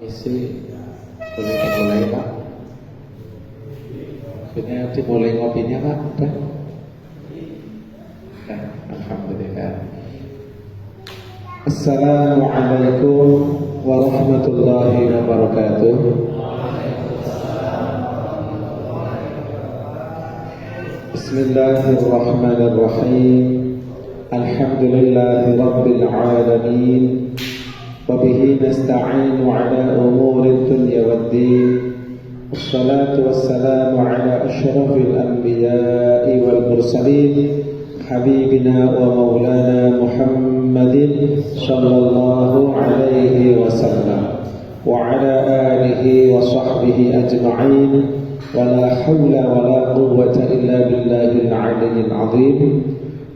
Isi boleh dimulai Pak. Maksudnya dimulai ngopinya Pak. Udah? Ya, alhamdulillah. Assalamualaikum warahmatullahi wabarakatuh. Bismillahirrahmanirrahim. Alhamdulillahi rabbil alamin. وبه نستعين على أمور الدنيا والدين والصلاة والسلام على أشرف الأنبياء والمرسلين حبيبنا ومولانا محمد صلى الله عليه وسلم وعلى آله وصحبه أجمعين ولا حول ولا قوة إلا بالله العلي العظيم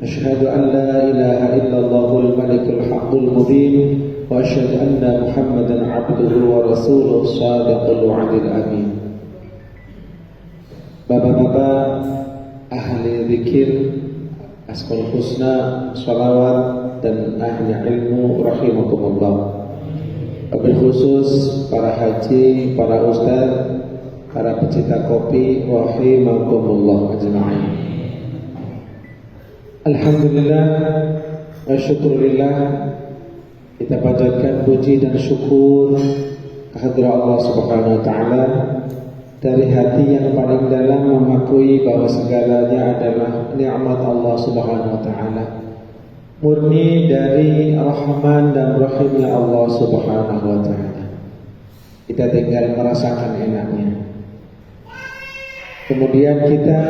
أشهد أن لا إله إلا الله الملك الحق المبين وأشهد أن محمدا عبده ورسوله الصادق الوعد الأمين. Bapak-bapak ahli zikir, asmaul husna, sholawat dan ahli ilmu rahimakumullah. Wabil khusus para haji, para ustaz, para pecinta kopi rahimakumullah ajma'in. Alhamdulillah wa syukurillah, kita panjatkan puji dan syukur kehadirat Allah Subhanahu wa taala dari hati yang paling dalam, mengakui bahwa segalanya adalah nikmat Allah Subhanahu wa taala, murni dari Rahman dan Rahimnya Allah Subhanahu wa taala. Kita tinggal merasakan enaknya. Kemudian kita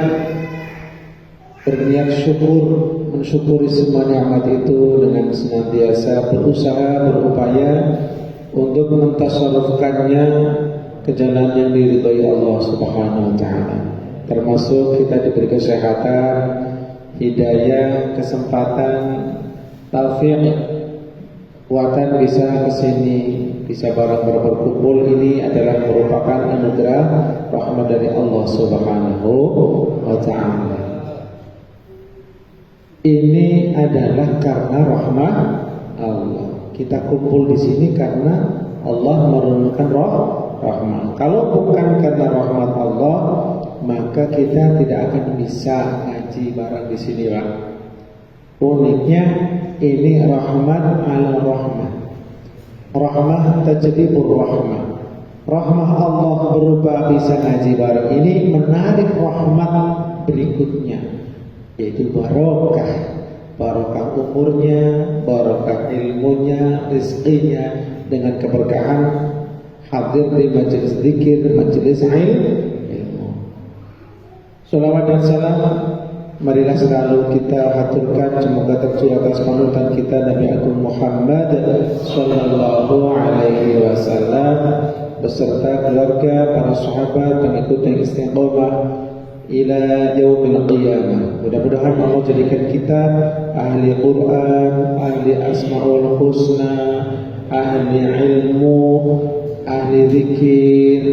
berniat syukur, mensyukuri semua nikmat itu dengan senantiasa berusaha, berupaya untuk mentasarrufkannya ke jalan yang diridhoi Allah Subhanahu wa taala. Termasuk kita diberi kesehatan, hidayah, kesempatan, taufik, kekuatan bisa kesini, bisa bareng-bareng berkumpul. Ini adalah merupakan anugerah rahmat dari Allah Subhanahu wa taala. Ini adalah karena rahmat Allah. Kita kumpul di sini karena Allah menurunkan rahmat. Kalau bukan karena rahmat Allah, maka kita tidak akan bisa ngaji bareng di sini, Pak. Uniknya ini rahmat ala rahmat. Rahmah tajlibur rahmah. Rahmah Allah berupa bisa ngaji bareng ini menarik rahmat berikutnya, yaitu barokah umurnya, barokah ilmunya, rezekinya, dengan keberkahan hadir di majelis zikir, majelis ilmu. Salawat dan salam marilah selalu kita haturkan, semoga tercurah atas panutan kita Nabi Agung Muhammad sallallahu alaihi wasallam beserta keluarga, para sahabat, pengikut yang istiqomah ila yaumil qiyamah. Mudah-mudahan Allah jadikan kita ahli Quran, ahli asmaul husna, ahli ilmu, ahli zikir.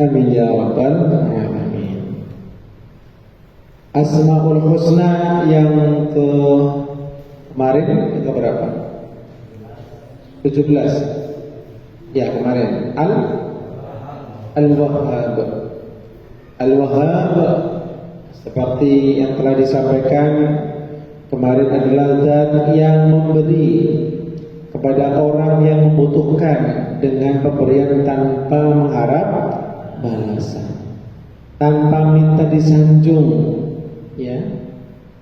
Amin ya rabbal alamin. Asmaul husna yang kemarin itu berapa? 17. Ya, kemarin Al-Wahhab. Al-Wahhab seperti yang telah disampaikan kemarin adalah zat yang memberi kepada orang yang membutuhkan dengan pemberian tanpa mengharap balasan, tanpa minta disanjung, ya.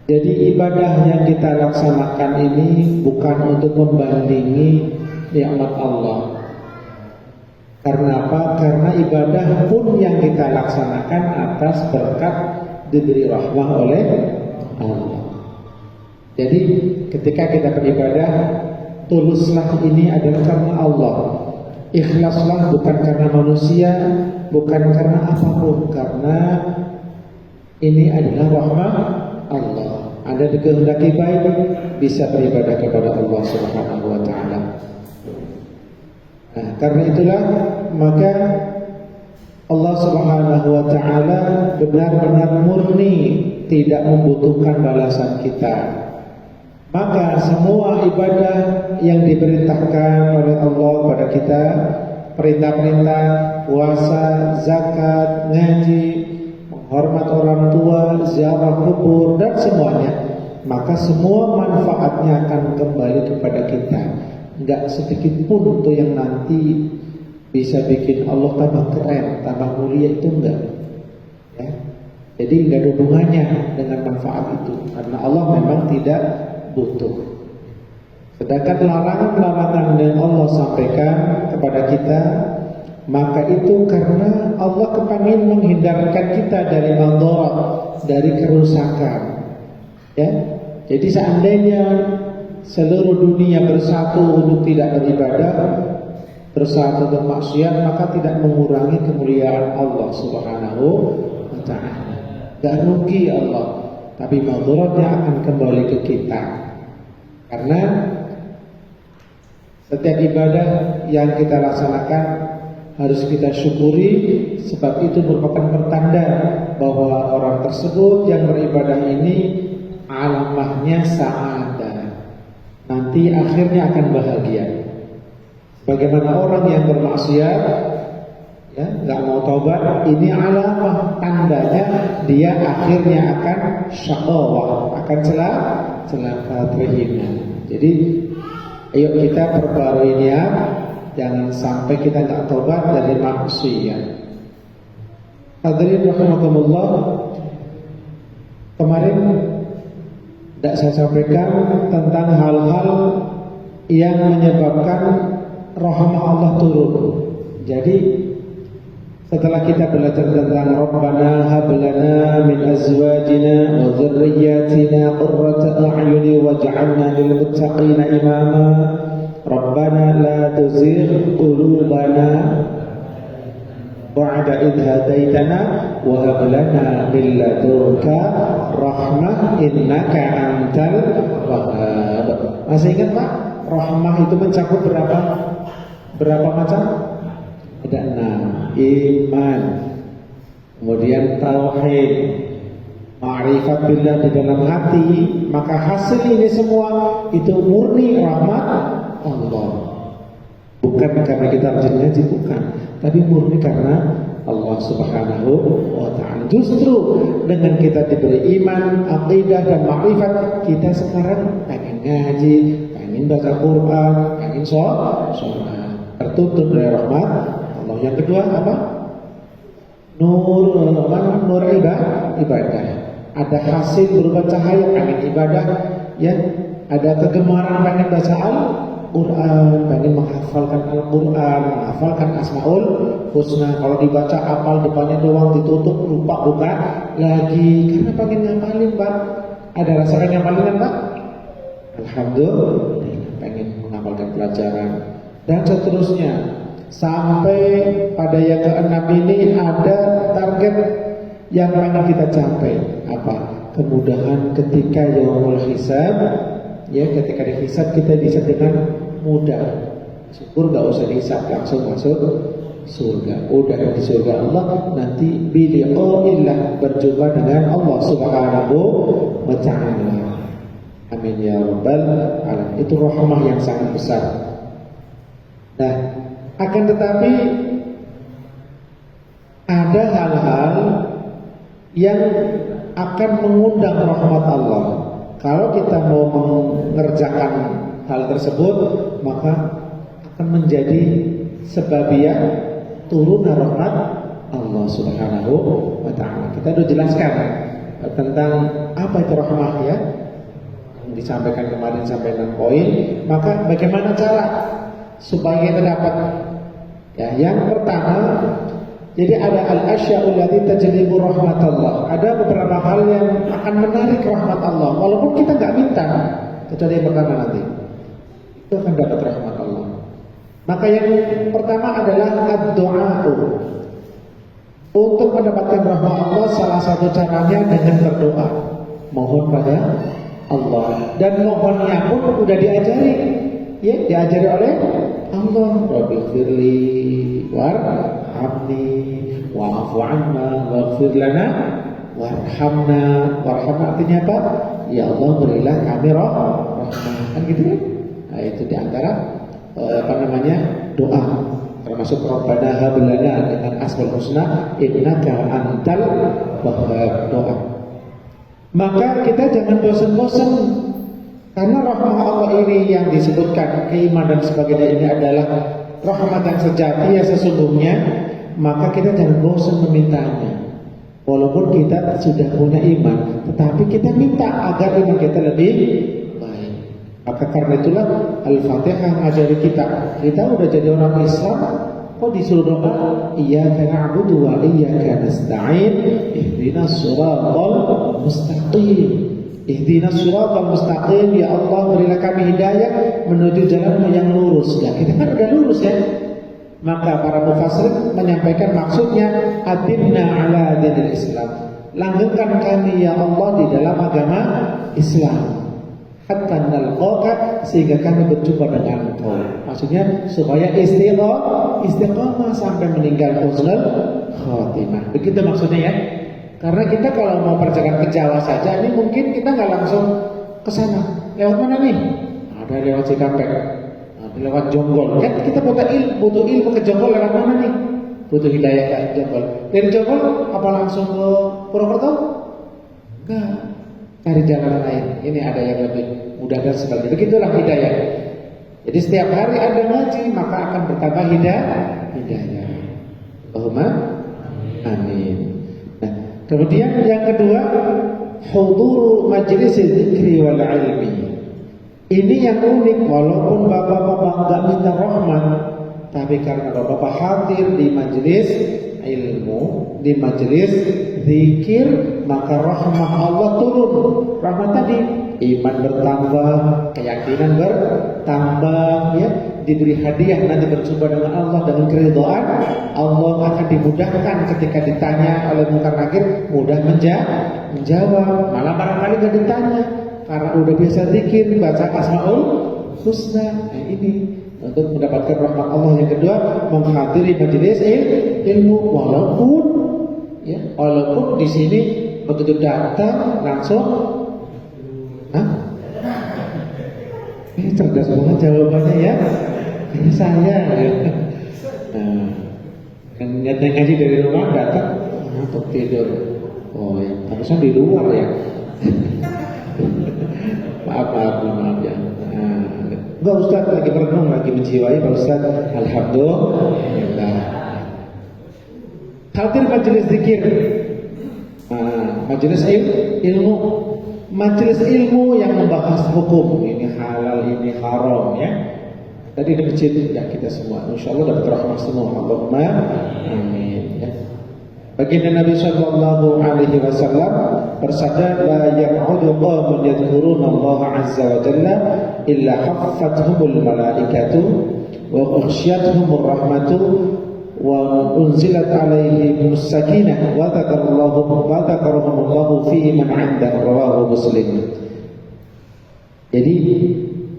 Jadi ibadah yang kita laksanakan ini bukan untuk membandingi nikmat Allah. Karena apa? Karena ibadah pun yang kita laksanakan atas berkat diberi rahmah oleh Allah. Jadi ketika kita beribadah, tuluslah ini adalah karena Allah. Ikhlaslah bukan karena manusia, bukan karena apapun, karena ini adalah rahmah Allah. Anda dikehendaki baik, bisa beribadah kepada Allah Subhanahu wa taala. Nah, karena itulah maka Allah Subhanahu wa taala benar-benar murni, tidak membutuhkan balasan kita. Maka semua ibadah yang diperintahkan oleh Allah kepada kita, perintah-perintah puasa, zakat, ngaji, menghormat orang tua, ziarah kubur dan semuanya, maka semua manfaatnya akan kembali kepada kita. Enggak sedikit pun untuk yang nanti bisa bikin Allah tambah keren, tambah mulia, itu enggak. Ya. Jadi enggak ada hubungannya dengan manfaat itu, karena Allah memang tidak butuh. Sedangkan larangan-larangan yang Allah sampaikan kepada kita, maka itu karena Allah kepingin menghindarkan kita dari madarat, dari kerusakan. Ya. Jadi seandainya seluruh dunia bersatu untuk tidak beribadah, bersatu untuk maksiat, maka tidak mengurangi kemuliaan Allah Subhanahu wa ta'ala. Gak rugi Allah, tapi madaratnya akan kembali ke kita. Karena setiap ibadah yang kita laksanakan harus kita syukuri, sebab itu merupakan pertanda bahwa orang tersebut yang beribadah ini alamahnya sa'adah, nanti akhirnya akan bahagia. Bagaimana orang yang bermaksiat, ya, nggak mau taubat, ini alamah, tandanya dia akhirnya akan syaqawah, akan celaka terhina. Jadi ayo kita perbarui niat, jangan sampai kita nggak taubat dari maksiat. Hadirin rahimakumullah, kemarin tidak saya sampaikan tentang hal-hal yang menyebabkan rahmah Allah turun. Jadi setelah kita belajar tentang Rabbana hab lana min azwajina wa dzurriyyatina qurrata a'yuni waj'alna lil muttaqina imama. Rabbana la tuzigh qulubana ba'da idh hadaitana wa hab lana min ladunka rahmah innaka antal wahhab. Masih ingat Pak? Rahmah itu mencakup berapa macam? Ada 6. Iman, kemudian tauhid, ma'rifat billah di dalam hati. Maka hasil ini semua itu murni rahmat Allah. Bukan karena kita rajin ngaji, bukan, tapi murni karena Allah Subhanahu wa ta'ala. Justru dengan kita diberi iman, aqidah dan ma'rifat, kita sekarang pengen ngaji, pengen baca Quran, pengen sholat, tertutup dari rahmat Allah. Yang kedua apa? Nur ibadah. Ada hasil berupa cahaya, pengen ibadah, ya. Ada kegemaran pengen baca Al-Quran, pengen menghafalkan Al-Quran, menghafalkan Asmaul Husna. Kalau dibaca hafal, depannya doang, ditutup, lupa buka lagi, karena pengen ngapalin Pak. Ada rasa pengen ngapalin kan Pak? Alhamdulillah, pengen menghafalkan pelajaran. Dan seterusnya sampai pada yang ke-6 ini ada target yang pengen kita capai. Apa? Kemudahan ketika yaumul hisab. Ya, ketika dihisab kita bisa dengan mudah. Syukur gak usah dihisab, langsung masuk surga. Udah di surga Allah, nanti biliqa'illah, berjumpa dengan Allah Subhanahu wa ta'ala. Amin ya rabbal alamin. Itu rahmah yang sangat besar. Nah, akan tetapi ada hal-hal yang akan mengundang rahmat Allah. Kalau kita mau mengerjakan hal tersebut, maka akan menjadi sebabiyah turunnya rahmat Allah Subhanahu wa ta'ala. Kita sudah jelaskan tentang apa itu rahmah, ya, yang disampaikan kemarin sampai 6 poin. Maka bagaimana cara supaya kita dapat? Ya, yang pertama, jadi ada al-asya'ul lati tajlibu rahmatullah. Ada beberapa hal yang akan menarik rahmat Allah, walaupun kita nggak minta, kecuali yang pertama nanti itu akan dapat rahmat Allah. Maka yang pertama adalah ad-du'a'u. Untuk mendapatkan rahmat Allah, salah satu caranya dengan berdoa, mohon pada Allah. Dan mohonnya pun udah diajari, ya, diajari oleh Allah. Rabbighfirli warhamni wa'fu 'anna waghfir lana warhamna. Warhamna artinya apa? Ya Allah, berilah kami rahmat. rahmah, kan gitu ya. Nah, itu diantara doa, termasuk Rabbana hab lana dengan asmaul husna innaka antal wahhab, doa. Maka kita jangan bosan-bosan, karena rahmah Allah ini yang disebutkan keimanan dan sebagainya ini adalah rahmat yang sejati yang sesungguhnya. Maka kita jangan bosan memintanya. Walaupun kita sudah punya iman, tetapi kita minta agar iman kita lebih baik. Maka karena itulah Al-Fatihah ngajari kita udah jadi orang Islam, kok disuruh doa iyyaka na'budu wa iyyaka nasta'in ihdinas siratal mustaqim. Ihdinas siratal mustaqim, ya Allah berilah kami hidayah menuju jalan yang lurus. Ya, kita kan udah lurus ya. Maka para mufassir menyampaikan maksudnya adinna ala dinil Islam, langgengkan kami ya Allah di dalam agama Islam, hatta nalqaka, sehingga kami berjumpa dengan Engkau. Maksudnya supaya istiqamah sampai meninggal husnul khatimah. Begitu maksudnya ya. Karena kita kalau mau perjalanan ke Jawa saja ini mungkin kita nggak langsung ke sana. Lewat mana nih? Ada lewat Cikampek, lewat Jonggol. Kan kita butuh ilmu ke Jonggol lewat mana nih? Butuh hidayah ke Jonggol. Dari Jonggol apa langsung ke Purwokerto? Enggak. Cari jalan lain. Ini ada yang lebih mudah dan sebagainya. Begitulah hidayah. Jadi setiap hari ada ngaji, maka akan bertambah hidayah. Allahumma amin. Nah, kemudian yang kedua, huduru majlis dzikri wal ilmi. Ini yang unik, walaupun bapak-bapak nggak minta rahmat, tapi karena bapak-bapak hadir di majelis ilmu, di majelis zikir, maka rahmat Allah turun. Rahmat tadi, iman bertambah, keyakinan bertambah, ya, diberi hadiah, nanti berjumpa dengan Allah dengan keridhaan Allah, akan dimudahkan ketika ditanya oleh munkar nakir, mudah menjawab. Malah barangkali nggak ditanya, karena udah biasa zikir, baca asmaul husna. Nah, ini untuk mendapatkan rahmat Allah. Yang kedua, menghadiri majelis ilmu, walaupun di sini begitu datang langsung, cerdas banget jawabannya ya. Ini saya. Yang niatnya ngaji dari rumah datang untuk tidur. Oh ya, harusnya di luar ya. Maaf ya. Enggak, Ustaz lagi merenung, lagi menjiwai Pak Ustaz. Alhamdulillah. Hadir majelis zikir, majelis ilmu, majelis ilmu yang membahas hukum, ini halal, ini haram ya. Tadi di masjid ya kita semua, insyaallah dapat rahmat semua. Allahumma amin ya. Baginda Nabi sallallahu alaihi wasallam bersabda, la yaq'udu qaumun yadhkuruna Allah azza wa jalla illa haffathumul malaikatu wa ughshiyatuhumur rahmatu wa unzilat alaihimus sakinah wa dzakarahumullahu fi man 'inda, rawahu Muslim. Jadi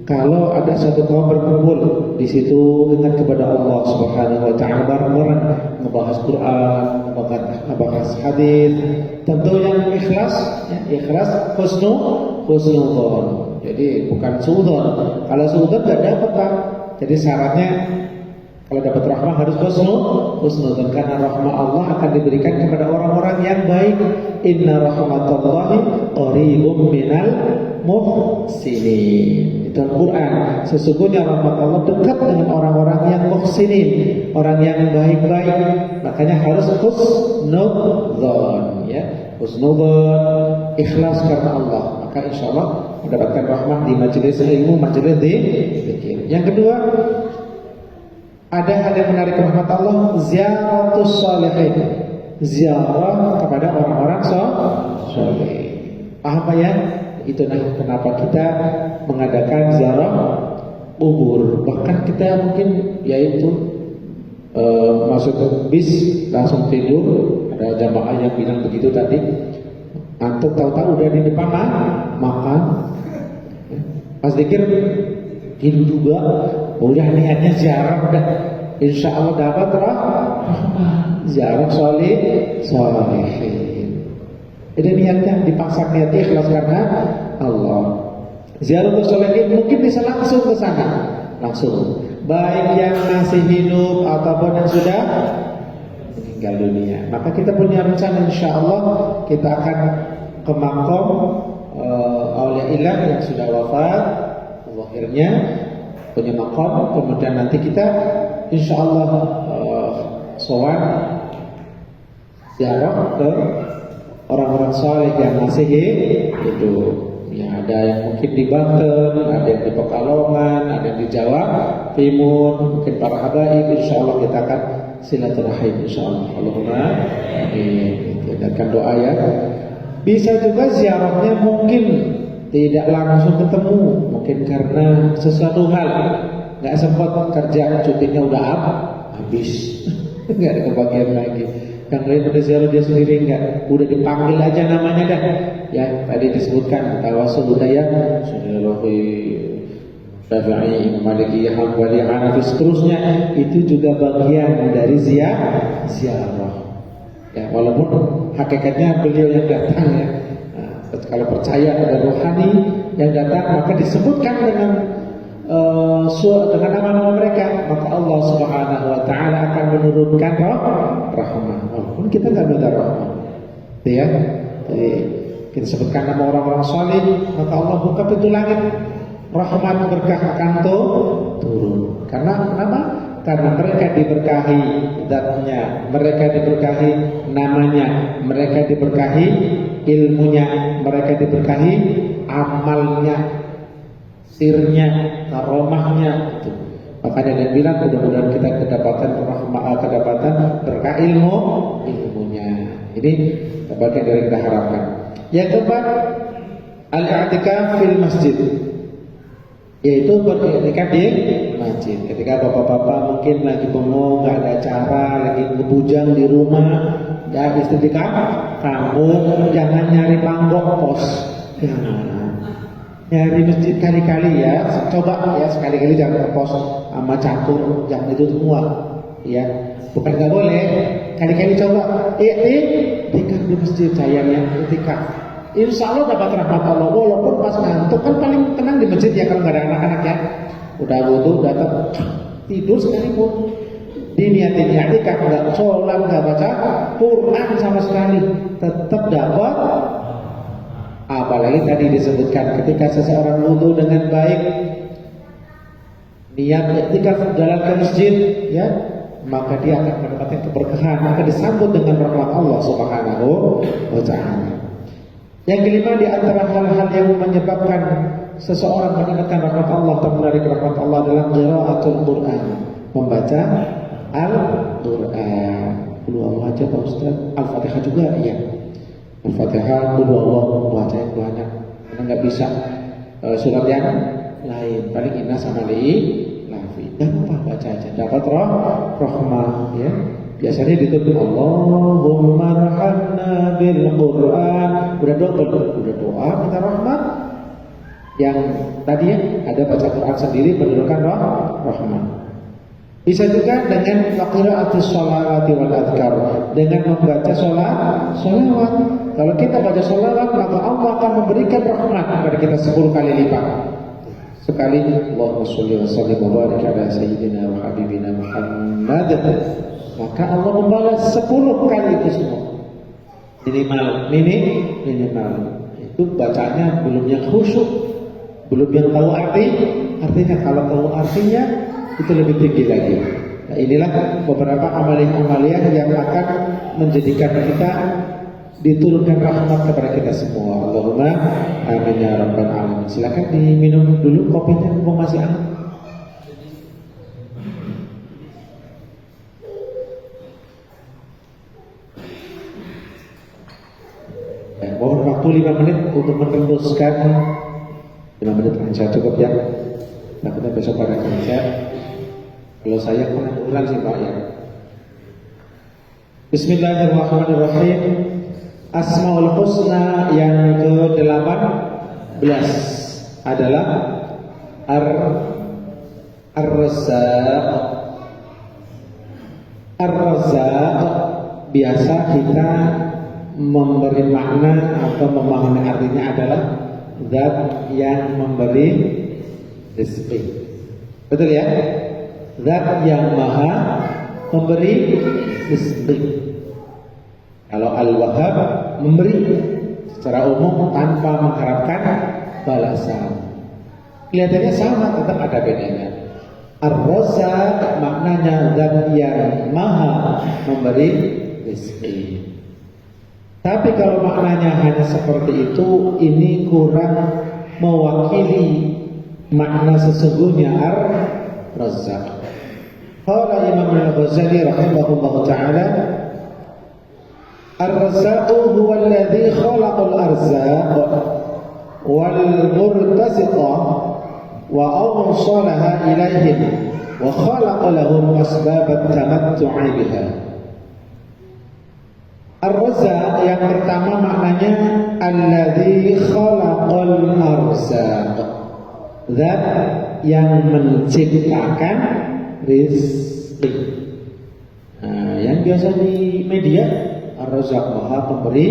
kalau ada satu kaum berkumpul di situ ingat kepada Allah Subhanahu wa taala, bareng-bareng membahas Quran, membahas hadis, tentu yang ikhlas husnuzon. Jadi bukan suudzon. Kalau suudzon enggak dapat, Pak. Jadi syaratnya kalau dapat rahmah harus husnuzon, karena rahmah Allah akan diberikan kepada orang-orang yang baik. Inna rahmatallahi qaribum minal muhsinin. Itu Al-Quran. Sesungguhnya rahmat Allah dekat dengan orang-orang yang muhsinin, orang yang baik-baik. Makanya harus husnudzon, ya. Husnudzon, ikhlas karena Allah. Maka insya Allah mendapatkan rahmat di majelis ilmu, majelis zikir. Yang kedua, ada hal yang menarik rahmat Allah, ziaratus sholihin, ziarah kepada orang-orang soleh. Paham Pak ya? Itulah kenapa kita mengadakan ziarah kubur. Bahkan kita mungkin yaitu masuk ke bis langsung tidur. Ada jamaah yang bilang begitu tadi. Antum tahu-tahu udah di depan makan. Pas dikir tidur juga. Udah niatnya ziarah, udah insya Allah dapat rahmat. Ziarah sholihin. Jadi niatnya dipaksa, niatnya ikhlas karena Allah. Ziaratul sholihin mungkin bisa langsung ke sana, langsung. Baik yang masih hidup ataupun yang sudah meninggal dunia. Maka kita punya rencana insyaallah kita akan ke makom aulia ilah yang sudah wafat, akhirnya punya makom. Kemudian nanti kita insyaallah sowan ziarah ke orang-orang saleh yang masih hidup. Ya, ada yang mungkin di Banten, ada yang di Pekalongan, ada yang di Jawa Timur, mungkin para habaib. Insyaallah kita akan silaturahim insyaallah. Allahumma amin. Dengarkan doa ya. Bisa juga ziarahnya mungkin tidak langsung ketemu, mungkin karena sesuatu hal nggak sempat kerja, cutinya udah habis, nggak ada kebagian lagi. Yang lain udah ziarah dia sendiri enggak, udah dipanggil aja namanya dah. Ya tadi disebutkan tawasul budaya, Subhanallah, Syafi'i, Maliki, Hambali, Hanafi, seterusnya itu juga bagian dari ziarah. Ya walaupun hakikatnya beliau yang datang ya. Nah, kalau percaya ada rohani yang datang maka disebutkan dengan nama-nama mereka, maka Allah Subhanahu wa taala akan menurunkan rahmat. Walaupun kita enggak minta rahmat. Ya. Jadi kita sebutkan nama orang-orang saleh, maka Allah buka pintu langit, rahmat berkah akan turun. Karena kenapa? Karena mereka diberkahi zatnya, mereka diberkahi namanya, mereka diberkahi ilmunya, mereka diberkahi amalnya, sirnya, karomahnya itu. Makanya dia bilang mudah-mudahan kita kedapatan berkah ilmunya. Ini bagian dari kita harapkan. Yang keempat, al-i'tikaf fil masjid, yaitu beriktikaf di masjid. Ketika bapak-bapak mungkin lagi bengong, nggak ada acara, lagi ngebujang di rumah, ya istikaf, kamu jangan nyari panggok pos. Nyari masjid kali-kali ya, coba ya sekali-kali jangan ke pos sama catur, jangan itu semua, ya. Bukan nggak boleh, kali-kali coba. Iktikaf di masjid sayangnya, iktikaf. Insya Allah dapat rahmat Allah. Walaupun pas ngantuk kan paling tenang di masjid ya kalau nggak ada anak-anak ya. Udah wudu, datang tidur sekalipun. Diniatin iktikaf, nggak sholat, nggak baca Quran sama sekali, tetap dapat. Apalagi tadi disebutkan ketika seseorang wudu dengan baik, niat iktikaf jalan ke masjid, ya, maka dia akan mendapatkan keberkahan, maka disambut dengan rahmat Allah Subhanahu wa taala. Yang kelima di antara hal-hal yang menyebabkan seseorang mendapatkan rahmat Allah atau menarik rahmat Allah adalah qiraatul Quran, membaca Al-Quran. Qul huwallahu ahad, Pak Ustaz. Al-Fatihah juga iya. Al-Fatihah, Qul huwallahu baca yang banyak. Karena enggak bisa surat yang lain, paling inna sama lafi. Dan apa baca aja dapat rahmah ya. Biasanya ditutup Allahumma rahmna bil Quran. Udah doa minta rahmat. Yang tadi ya ada baca Quran sendiri menurunkan rahmat. Bisa juga dengan qiraatus sholawati wal adhkar, dengan membaca sholawat. Kalau kita baca sholawat maka Allah akan memberikan rahmat kepada kita 10 kali lipat. Sekali Allahumma sholli wa sallim wa barik ala sayyidina wa habibina Muhammad, maka Allah membalas 10 kali itu semua. Minimal. Itu bacanya belum yang khusyuk, belum yang tahu artinya. Kalau tahu artinya itu lebih tinggi lagi. Nah, inilah beberapa amalan-amalan yang akan menjadikan kita diturunkan rahmat kepada kita semua. Allahumma amin ya rabbal alamin. Silakan diminum dulu kopinya, mumpung masih hangat. Mohon waktu 5 menit untuk meneruskan. 5 menit saja cukup ya. Takutnya besok pada kerja. Kalau saya kurang sih Pak ya. Bismillahirrahmanirrahim. Asmaul Husna yang ke-18 adalah Ar-Razzaq. Ar-Razzaq biasa kita memberi makna atau memahami artinya adalah zat yang memberi rezeki. Betul ya? Zat yang maha memberi rezeki. Kalau Al-Wahhab memberi secara umum tanpa mengharapkan balasan. Kelihatannya sama, tetap ada bedanya. Ar-Razzaq maknanya zat yang maha memberi rezeki. Tapi kalau maknanya hanya seperti itu, ini kurang mewakili makna sesungguhnya Ar-Razzaq. Qala Imam Al-Ghazali rahimahullah ta'ala, Ar-Razzaq huwa alladhi khalaqal arzaq wal murtaziqa wa awsalaha ilaihim wa khalaqa lahum asbab at-tamattu'i biha. Ar-Razzaq yang pertama maknanya alladzi khalaqal arzaq, zat yang menciptakan rizki. Nah, yang biasa di media Ar-Razzaq maha pemberi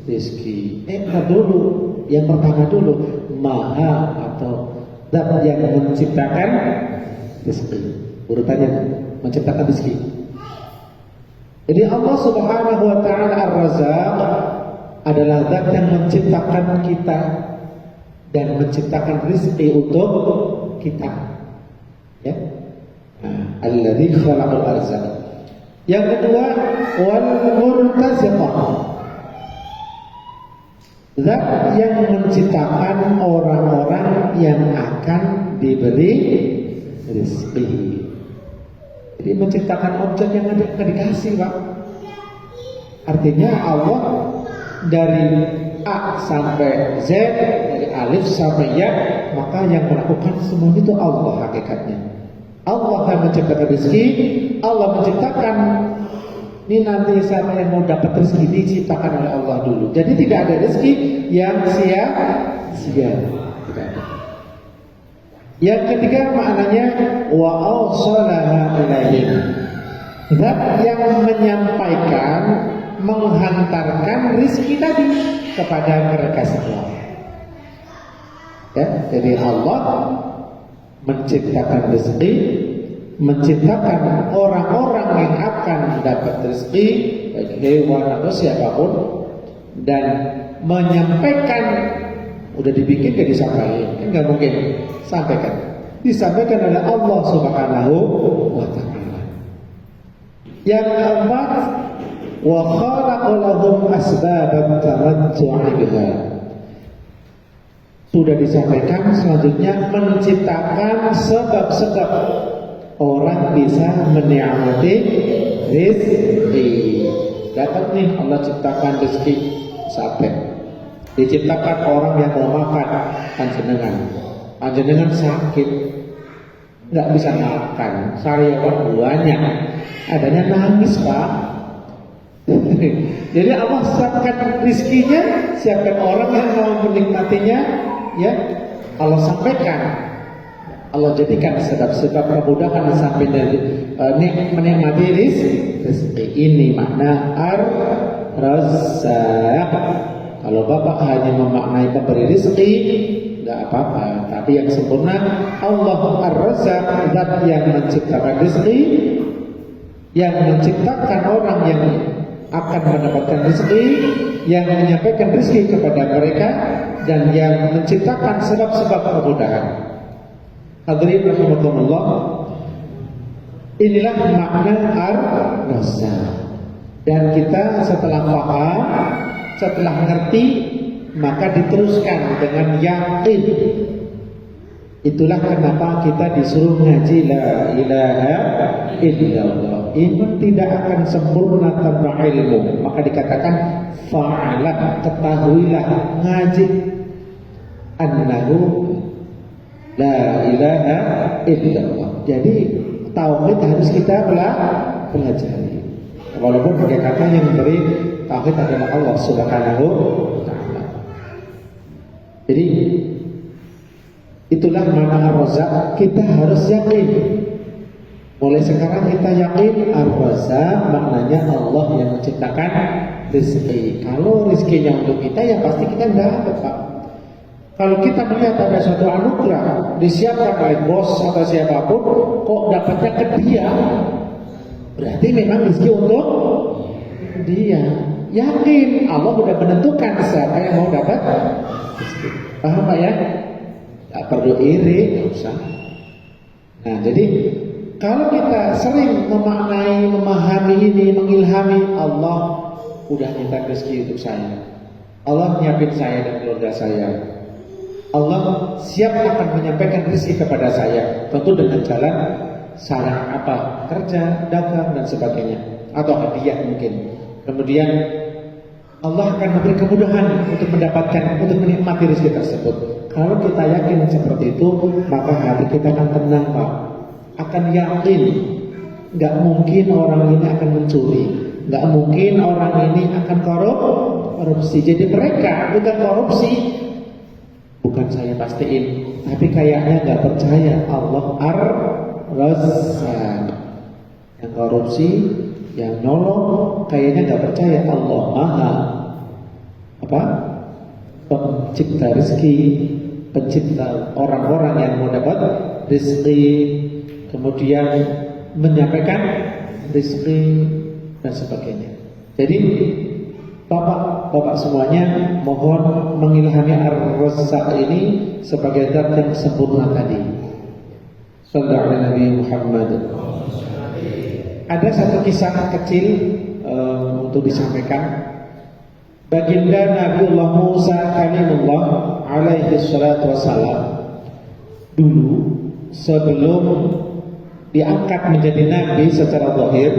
rizki. Dulu yang pertama dulu, maha atau zat yang menciptakan rizki. Urutannya menciptakan rizki. Jadi Allah Subhanahu wa ta'ala Ar-Razzaq adalah zat yang menciptakan kita dan menciptakan rezeki untuk kita. Ya. Alladzi khalaqal arzaq. Yang kedua, wal murtaziqah. Zat yang menciptakan orang-orang yang akan diberi rezeki. Jadi menciptakan objek yang ada dikasih, Pak. Artinya Allah dari A sampai Z, dari alif sampai ya, maka yang melakukan semua itu Allah hakikatnya. Allah yang menciptakan rezeki, Allah menciptakan. Ini nanti siapa yang mau dapat rezeki diciptakan oleh Allah dulu. Jadi tidak ada rezeki yang sia-sia. Tidak ada. Yang ketiga maknanya wa awsalaha ilaihim, zat yang menyampaikan, menghantarkan rizki tadi kepada mereka semua. Ya, jadi Allah menciptakan rezeki, menciptakan orang-orang yang akan dapat rezeki, baik hewan atau siapapun, dan menyampaikan. Udah dibikin gak disampaikan? Kan gak mungkin. Sampaikan. Disampaikan oleh Allah Subhanahu wa ta'ala. Yang keempat, wa khalaqa lahum asbabat tamattu'i biha. Sudah disampaikan, selanjutnya menciptakan sebab-sebab orang bisa menikmati rezeki. Dapat nih Allah ciptakan rezeki sampai. Diciptakan orang yang mau makan, panjenengan sakit, nggak bisa makan, sariawan banyak, adanya nangis, Pak. Jadi Allah siapkan rizkinya, siapkan orang yang mau menikmatinya, ya Allah sampaikan, Allah jadikan sebab-sebab kemudahan sampai dari menikmati rezeki. Ini makna Ar-Razzaq. Kalau Bapak hanya memaknai pemberi rezeki, tidak apa-apa. Tapi yang sempurna Allah Ar-Razzaq, zat yang menciptakan rezeki, yang menciptakan orang yang akan mendapatkan rezeki, yang menyampaikan rezeki kepada mereka, dan yang menciptakan sebab-sebab kemudahan. Hadirin rahimakumullah, inilah makna Ar-Razzaq. Dan kita setelah paham, setelah mengerti, maka diteruskan dengan yakin. Itulah kenapa kita disuruh ngaji la ilaha illallah. Iman tidak akan sempurna tanpa ilmu. Maka dikatakan fa'alam, ketahuilah, ngaji annahu la ilaha illallah. Jadi tauhid harus kita pelajari. Walaupun pakai kata yang memberi tauhid adalah Allah Subhanahu wa ta'ala. Jadi itulah makna Ar-Razzaq. Kita harus yakin. Mulai sekarang kita yakin Ar-Razzaq maknanya Allah yang menciptakan rezeki. Kalau rezekinya untuk kita, ya pasti kita dapat, Pak. Kalau kita melihat ada suatu anugerah disiapkan oleh bos atau siapapun, kok dapatnya ke dia, berarti memang rezeki untuk dia. Yakin Allah sudah menentukan siapa yang mau dapat rezeki. Paham Pak ya? Gak perlu iri, gak usah. Nah jadi kalau kita sering memaknai, memahami ini, mengilhami, Allah udah minta rezeki untuk saya, Allah nyiapin saya dan keluarga saya, Allah siap akan menyampaikan rezeki kepada saya, tentu dengan jalan cara apa? Kerja, dagang dan sebagainya, atau hadiah mungkin. Kemudian Allah akan memberi kemudahan untuk mendapatkan, untuk menikmati rezeki tersebut. Kalau kita yakin seperti itu, maka hati kita akan tenang Pak. Akan yakin, nggak mungkin orang ini akan mencuri, nggak mungkin orang ini akan korupsi. Jadi mereka bukan korupsi, bukan saya pastiin, tapi kayaknya nggak percaya Allah Ar-Razzaq. Yang korupsi, yang nolong, kayaknya nggak percaya Allah Maha pencipta rezeki, pencipta orang-orang yang mau dapat rezeki, kemudian menyampaikan rezeki dan sebagainya. Jadi Bapak semuanya mohon mengilhami Ar-Razzaq ini sebagai zat yang sempurna tadi. Sallallahu alaihi Nabi Muhammad. Ada satu kisah kecil untuk disampaikan. Baginda Nabiullah Musa kalimullah alaihi salatu wassalam dulu sebelum diangkat menjadi nabi secara zahir,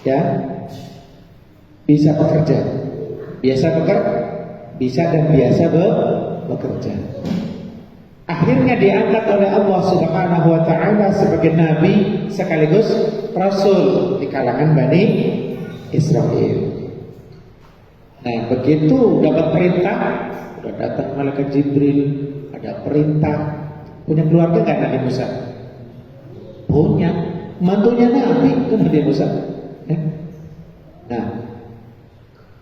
ya, bisa bekerja, bisa dan biasa bekerja. Akhirnya diangkat oleh Allah Subhanahu wa taala sebagai nabi sekaligus rasul di kalangan Bani Israel. Nah, begitu dapat perintah, udah datang malaikat Jibril, ada perintah. Punya keluarga nggak Nabi Musa? Punya, mantunya Nabi itu Nabi Musa. Nah,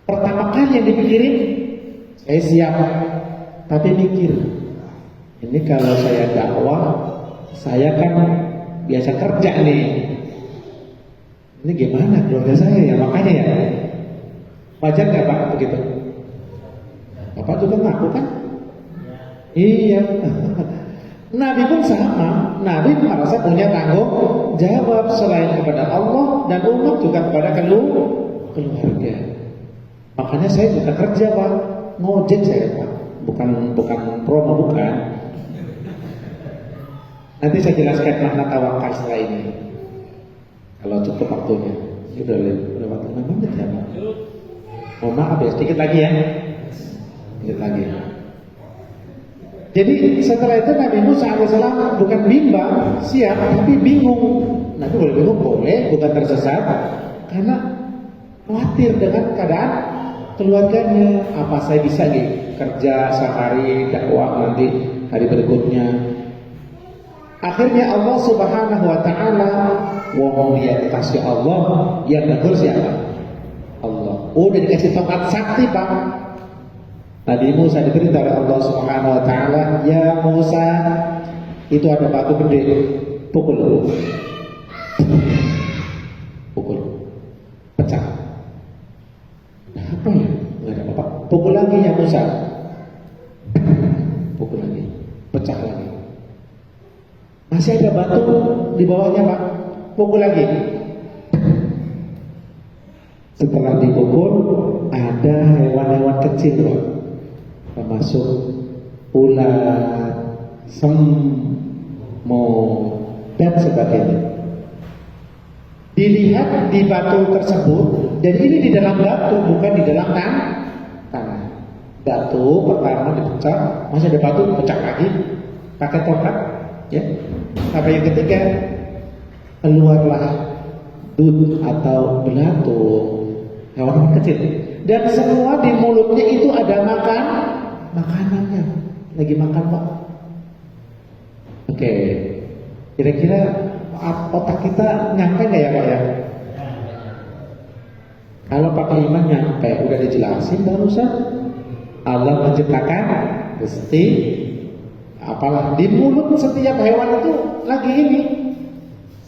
pertama kali yang dipikirin, saya siap, tapi mikir, ini kalau saya dakwah, saya kan biasa kerja nih, ini gimana keluarga saya ya? Makanya ya, wajar nggak Pak begitu? Bapak juga ngaku kan? Iya. Nabi pun sama. Nabi merasa punya tanggung jawab selain kepada Allah dan umat juga kepada keluarga. Makanya saya juga kerja Pak, ngojek saya Pak, bukan promo bukan. Nanti saya jelaskan makna tawakal setelah ini. Kalau cukup waktunya. Sudah lewat 5 menit ya Pak. Mohon maaf ya, sedikit lagi ya. Sedikit lagi. Jadi setelah itu Nabi Musa AS bukan bimbang, siap, tapi bingung. Nabi boleh bingung, boleh, bukan tersesat, karena khawatir dengan keadaan keluarganya. Apa saya bisa nih kerja sehari, dakwah nanti hari berikutnya. Akhirnya Allah Subhanahu wa taala, wong dia dikasih Allah, yang negur siapa? Allah. Udah dikasih tongkat sakti Pak. Nabi Musa diperintah oleh Allah Subhanahu wa taala, "Ya Musa, itu ada batu gede, pukul." Pukul. Pecah. Nah, apa ya? Enggak ada apa-apa. Pukul lagi ya Musa. Pukul lagi. Pecah lagi. Masih ada batu di bawahnya Pak. Pukul lagi. Setelah dipukul, ada hewan-hewan kecil Pak, termasuk ular, semut dan sebagainya. Dilihat di batu tersebut, dan ini di dalam batu, bukan di dalam tanah. Batu pertama dipecah, masih ada batu, pecah lagi, pakai tongkat, ya. Apa yang ketiga, keluarlah dut atau belatung, hewan kecil, dan semua di mulutnya itu ada makanannya, lagi makan Pak. Oke, kira-kira otak kita nyampe nggak ya Pak ya? Kalau pakai iman nyampe, udah dijelasin barusan. Allah menciptakan rezeki. Apalah di mulut setiap hewan itu lagi ini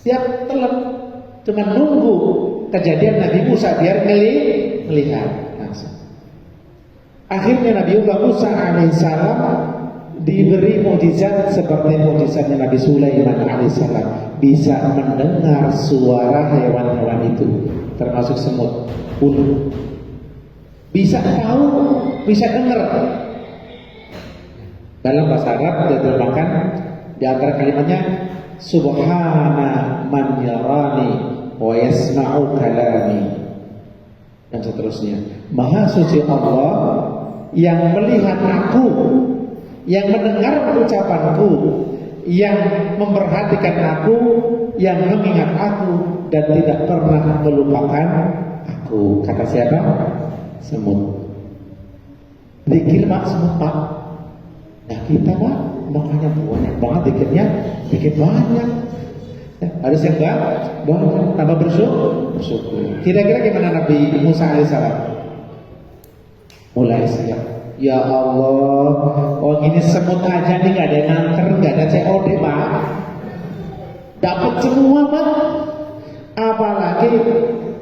siap telan, cuma nunggu kejadian Nabi Musa biar melihat langsung. Akhirnya Nabiullah Musa alaihissalam diberi mukjizat seperti mukjizatnya Nabi Sulaiman alaihissalam, bisa mendengar suara hewan-hewan itu, termasuk semut, ulu, bisa tahu, bisa dengar. Dalam bahasa Arab diterjemahkan di antara kalimatnya Subhana man yarani wa yasma'u kalami, dan seterusnya. Maha suci Allah yang melihat aku, yang mendengar ucapanku, yang memperhatikan aku, yang mengingat aku, dan tidak pernah melupakan aku. Kata siapa? Semut. Zikir Pak, semut Pak. Nah kita Pak, makanya banyak banget zikirnya, bikin banyak. Harus yang banyak, tambah bersyukur. Kira-kira gimana Nabi Musa alaihissalam? Mulai siap. Ya Allah, oh ini semut aja nih, gak ada yang nganter, gak ada COD Pak, dapat semua Pak. Apalagi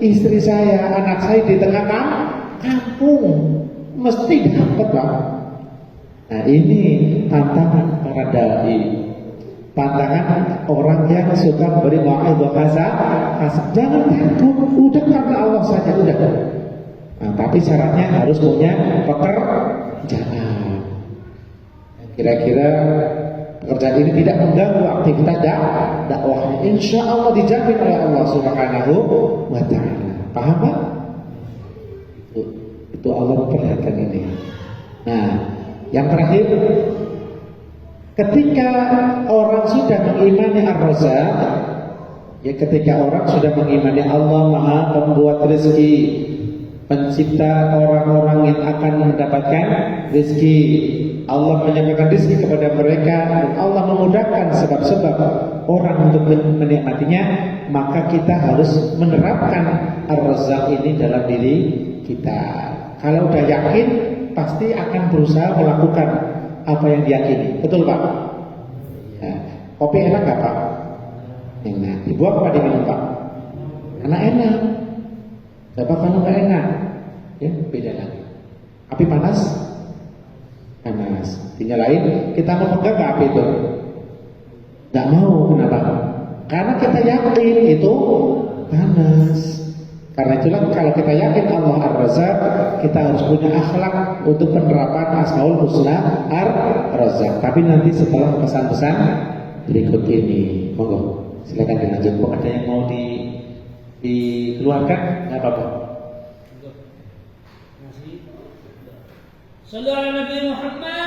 istri saya, anak saya di tengah kampung, mesti dapat Pak. Nah ini tantangan para dai, tantangan orang yang suka memberi mau'izah hasanah. Jangan takut, udah karena Allah saja udah. Nah, tapi syaratnya harus punya pekerjaan. Kira-kira pekerjaan ini tidak mengganggu aktivitas dakwah. Insya Allah dijamin oleh Allah Subhanahu wa Ta'ala. Paham Pak? Itu Allah memperlihatkan ini. Nah, yang terakhir, ketika orang sudah mengimani Ar-Razzaq, ya ketika orang sudah mengimani Allah Maha Pembuat rezeki, pencipta orang-orang yang akan mendapatkan rezeki, Allah menyampaikan rezeki kepada mereka, dan Allah memudahkan sebab-sebab orang untuk menikmatinya, maka kita harus menerapkan Ar-Razzaq ini dalam diri kita. Kalau udah yakin, pasti akan berusaha melakukan apa yang diyakini. Betul Pak? Ya. Kopi enak gak Pak? Enak. Dibuat apa diminum Pak? Karena enak. Coba kalau gak enak, ya beda lagi. Api panas? Panas. Dinyalain, kita mau pegang gak api itu? Gak mau. Kenapa? Karena kita yakin itu panas. Karena itulah kalau kita yakin Allah Ar-Razzaq, kita harus punya akhlak untuk penerapan Asmaul Husna Ar-Razzaq. Tapi nanti setelah pesan-pesan berikut ini, monggo silakan dilanjut. Ada yang mau dikeluarkan? Nggak apa-apa. Sallallahu alaihi Nabi Muhammad.